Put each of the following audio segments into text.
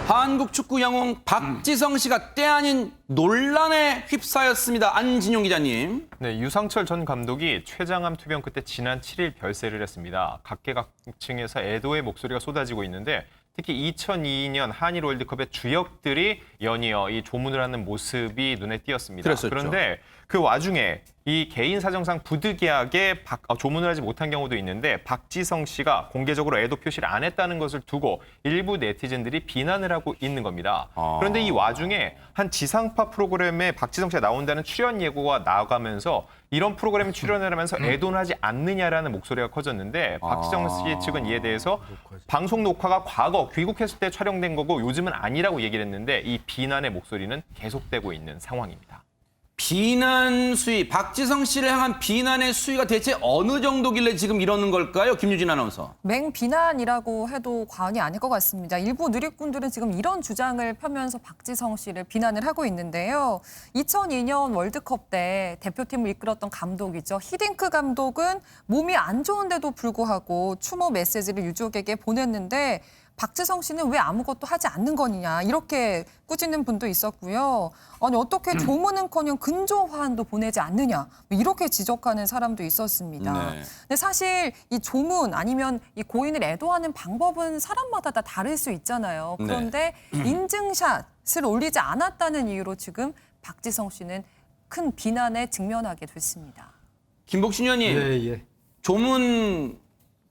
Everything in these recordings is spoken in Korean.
한국 축구 영웅 박지성 씨가 때 아닌 논란에 휩싸였습니다. 안진용 기자님. 네, 유상철 전 감독이 췌장암 투병 끝에 지난 7일 별세를 했습니다. 각계각층에서 애도의 목소리가 쏟아지고 있는데 특히 2002년 한일 월드컵의 주역들이 연이어 이 조문을 하는 모습이 눈에 띄었습니다. 그랬었죠. 그런데 그 와중에 이 개인 사정상 부득이하게 조문을 하지 못한 경우도 있는데 박지성 씨가 공개적으로 애도 표시를 안 했다는 것을 두고 일부 네티즌들이 비난을 하고 있는 겁니다. 그런데 이 와중에 한 지상파 프로그램에 박지성 씨가 나온다는 출연 예고가 나가면서 이런 프로그램에 출연을 하면서 애도는 하지 않느냐라는 목소리가 커졌는데 박지성 씨 측은 이에 대해서 방송 녹화가 과거 귀국했을 때 촬영된 거고 요즘은 아니라고 얘기를 했는데 이 비난의 목소리는 계속되고 있는 상황입니다. 비난 수위, 박지성 씨를 향한 비난의 수위가 대체 어느 정도길래 지금 이러는 걸까요? 김유진 아나운서. 맹비난이라고 해도 과언이 아닐 것 같습니다. 일부 누리꾼들은 지금 이런 주장을 펴면서 박지성 씨를 비난을 하고 있는데요. 2002년 월드컵 때 대표팀을 이끌었던 감독이죠. 히딩크 감독은 몸이 안 좋은데도 불구하고 추모 메시지를 유족에게 보냈는데 박지성 씨는 왜 아무것도 하지 않는 거냐 이렇게 꾸짖는 분도 있었고요. 아니 어떻게 조문은커녕 근조화환도 보내지 않느냐 이렇게 지적하는 사람도 있었습니다. 네. 근데 사실 이 조문 아니면 이 고인을 애도하는 방법은 사람마다 다 다를 수 있잖아요. 그런데 인증샷을 올리지 않았다는 이유로 지금 박지성 씨는 큰 비난에 직면하게 됐습니다. 김복신 의원님, 예. 조문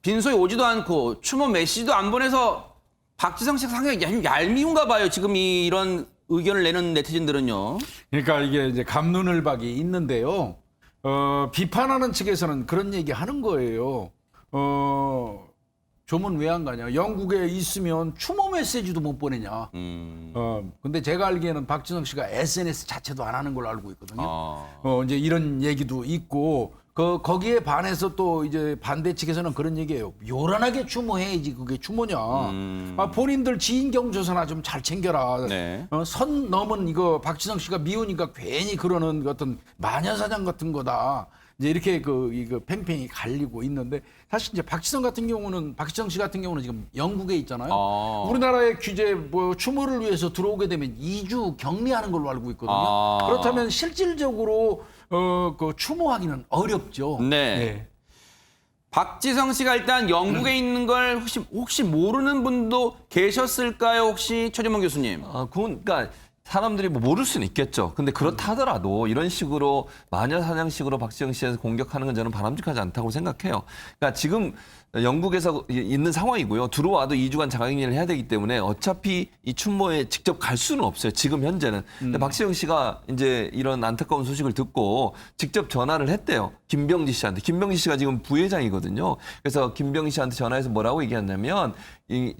빈소에 오지도 않고 추모 메시지도 안 보내서 박지성 씨가 상당히 얄미운가 봐요. 지금 이런 의견을 내는 네티즌들은요. 그러니까 이게 이제 갑론을박이 있는데요. 비판하는 측에서는 그런 얘기 하는 거예요. 조문 왜 안 가냐? 영국에 있으면 추모 메시지도 못 보내냐? 근데 제가 알기에는 박지성 씨가 SNS 자체도 안 하는 걸로 알고 있거든요. 이제 이런 얘기도 있고. 거기에 반해서 또 이제 반대 측에서는 그런 얘기예요. 요란하게 추모해야지 그게 추모냐. 본인들 지인 경조사나 좀 잘 챙겨라. 네. 선 넘은 이거 박지성 씨가 미우니까 괜히 그러는 어떤 마녀사냥 같은 거다. 이제 이렇게 이거 팽팽히 갈리고 있는데 사실 이제 박지성 씨 같은 경우는 지금 영국에 있잖아요. 우리나라의 규제 추모를 위해서 들어오게 되면 2주 격리하는 걸로 알고 있거든요. 그렇다면 실질적으로 그 추모하기는 어렵죠. 네. 박지성 씨가 일단 영국에 있는 걸 혹시 모르는 분도 계셨을까요? 혹시 최재문 교수님. 그러니까 사람들이 뭐 모를 수는 있겠죠. 근데 그렇다 하더라도 이런 식으로 마녀 사냥식으로 박지성 씨에서 공격하는 건 저는 바람직하지 않다고 생각해요. 그러니까 지금 영국에서 있는 상황이고요. 들어와도 2주간 자가격리를 해야 되기 때문에 어차피 이 추모에 직접 갈 수는 없어요. 지금 현재는. 근데 박지성 씨가 이제 이런 안타까운 소식을 듣고 직접 전화를 했대요. 김병지 씨한테. 김병지 씨가 지금 부회장이거든요. 그래서 김병지 씨한테 전화해서 뭐라고 얘기했냐면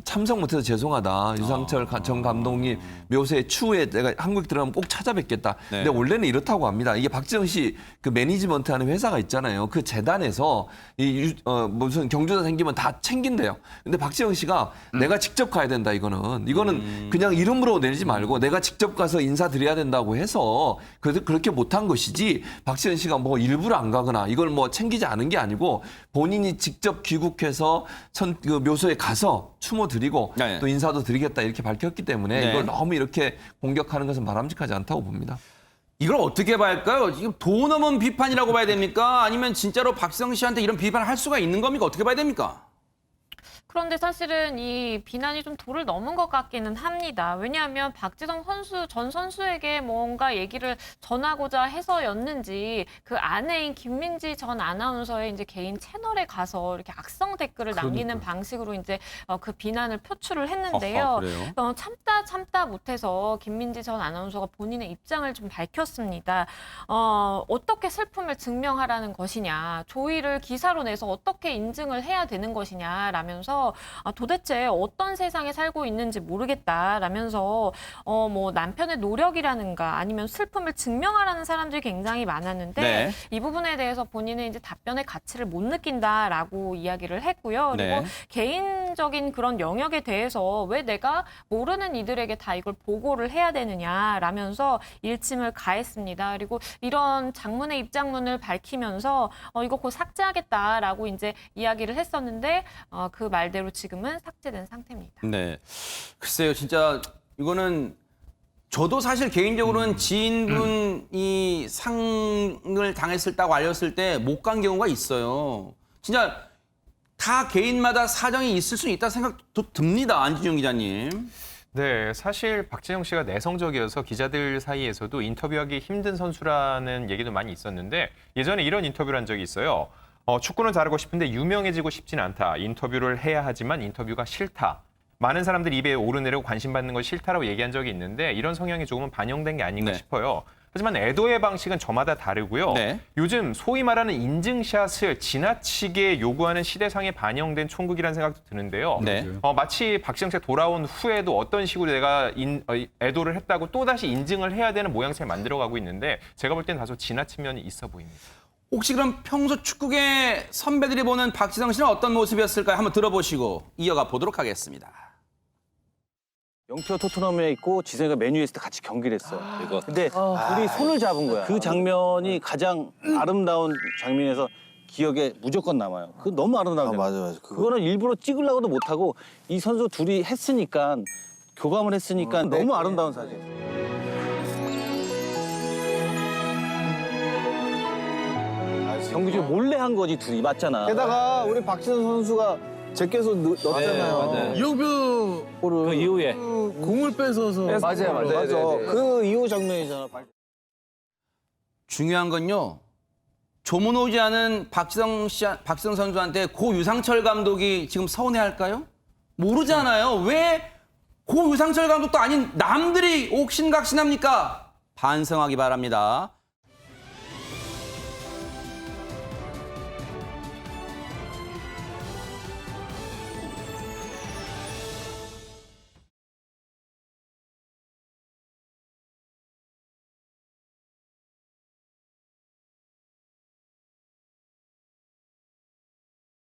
참석 못해서 죄송하다. 유상철 전 감독님 묘세 추후에 내가 한국 들어가면 꼭 찾아뵙겠다. 네. 근데 원래는 이렇다고 합니다. 이게 박지성 씨 그 매니지먼트 하는 회사가 있잖아요. 그 재단에서 무슨 경조사 생기면 다 챙긴대요. 근데 박지성 씨가 내가 직접 가야 된다 이거는 그냥 이름으로 내지 말고 내가 직접 가서 인사드려야 된다고 해서 그렇게 못한 것이지 박지성 씨가 뭐 일부러 안 가거나 이걸 뭐 챙기지 않은 게 아니고 본인이 직접 귀국해서 그 묘소에 가서 추모 드리고 네. 또 인사도 드리겠다 이렇게 밝혔기 때문에 네. 이걸 너무 이렇게 공격하는 것은 바람직하지 않다고 봅니다. 이걸 어떻게 봐야 할까요? 지금 도 넘은 비판이라고 봐야 됩니까? 아니면 진짜로 박지성 씨한테 이런 비판을 할 수가 있는 겁니까? 어떻게 봐야 됩니까? 그런데 사실은 이 비난이 좀 도를 넘은 것 같기는 합니다. 왜냐하면 박지성 전 선수에게 뭔가 얘기를 전하고자 해서였는지 그 아내인 김민지 전 아나운서의 이제 개인 채널에 가서 이렇게 악성 댓글을 남기는 방식으로 이제 그 비난을 표출을 했는데요. 그래요? 참다 못해서 김민지 전 아나운서가 본인의 입장을 좀 밝혔습니다. 어떻게 슬픔을 증명하라는 것이냐, 조의를 기사로 내서 어떻게 인증을 해야 되는 것이냐라면서 도대체 어떤 세상에 살고 있는지 모르겠다라면서 뭐 남편의 노력이라는가 아니면 슬픔을 증명하라는 사람들이 굉장히 많았는데 네. 이 부분에 대해서 본인은 이제 답변의 가치를 못 느낀다라고 이야기를 했고요. 그리고 네. 개인적인 그런 영역에 대해서 왜 내가 모르는 이들에게 다 이걸 보고를 해야 되느냐라면서 일침을 가했습니다. 그리고 이런 장문의 입장문을 밝히면서 이거 곧 삭제하겠다라고 이제 이야기를 했었는데 그 말대로 지금은 삭제된 상태입니다. 네. 글쎄요, 진짜 이거는 저도 사실 개인적으로는 지인분이 상을 당했다고 알렸을 때 못 간 경우가 있어요. 진짜 다 개인마다 사정이 있을 수 있다 생각도 듭니다. 안진영 기자님. 네, 사실 박지성 씨가 내성적이어서 기자들 사이에서도 인터뷰하기 힘든 선수라는 얘기도 많이 있었는데 예전에 이런 인터뷰를 한 적이 있어요. 축구는 잘하고 싶은데 유명해지고 싶진 않다. 인터뷰를 해야 하지만 인터뷰가 싫다. 많은 사람들이 입에 오르내리고 관심 받는 건 싫다라고 얘기한 적이 있는데 이런 성향이 조금은 반영된 게 아닌가 네. 싶어요. 하지만 애도의 방식은 저마다 다르고요. 네. 요즘 소위 말하는 인증샷을 지나치게 요구하는 시대상에 반영된 총극이라는 생각도 드는데요. 네. 마치 박지성 씨가 돌아온 후에도 어떤 식으로 내가 애도를 했다고 또다시 인증을 해야 되는 모양새를 만들어가고 있는데 제가 볼 땐 다소 지나친 면이 있어 보입니다. 혹시 그럼 평소 축구계 선배들이 보는 박지성 씨는 어떤 모습이었을까요? 한번 들어보시고 이어가 보도록 하겠습니다. 영표 토트넘에 있고 지성이가 메뉴에 있을 때 같이 경기를 했어. 근데 둘이 손을 잡은 거야. 그 장면이 가장 아름다운 장면에서 기억에 무조건 남아요. 그 너무 아름다운 장면. 맞아. 그거는 일부러 찍으려고도 못하고 이 선수 둘이 했으니까 교감을 했으니까 너무 아름다운 사진. 경기 중에 몰래 한 거지 둘이 맞잖아. 게다가 우리 박지성 선수가 제껴서 넣었잖아요. 이영표 그 이후에 공을 뺏어서 맞아. 그 이후 장면이잖아. 중요한 건요. 조문 오지 않은 박지성 선수한테 고 유상철 감독이 지금 서운해할까요? 모르잖아요. 왜 고 유상철 감독도 아닌 남들이 옥신각신합니까? 반성하기 바랍니다.